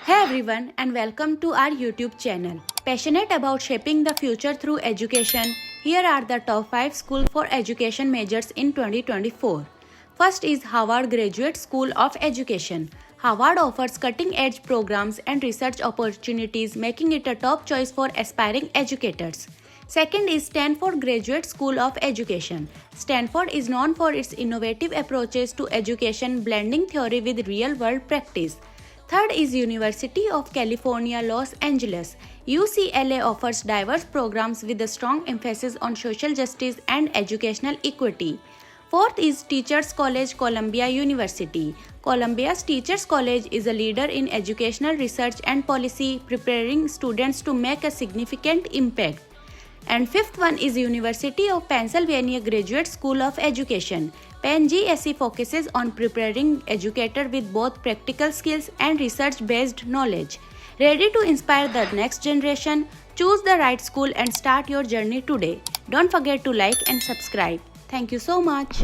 Hey everyone, and welcome to our YouTube channel. Passionate about shaping the future through education, here are the top 5 schools for education majors in 2024. First is Harvard Graduate School of Education. Harvard offers cutting-edge programs and research opportunities, making it a top choice for aspiring educators. Second is Stanford Graduate School of Education. Stanford is known for its innovative approaches to education, blending theory with real-world practice. Third is University of California, Los Angeles. UCLA offers diverse programs with a strong emphasis on social justice and educational equity. Fourth is Teachers College, Columbia University. Columbia's Teachers College is a leader in educational research and policy, preparing students to make a significant impact. And fifth one is University of Pennsylvania Graduate School of Education. Penn GSE focuses on preparing educators with both practical skills and research-based knowledge. Ready to inspire the next generation? Choose the right school and start your journey today. Don't forget to like and subscribe. Thank you so much.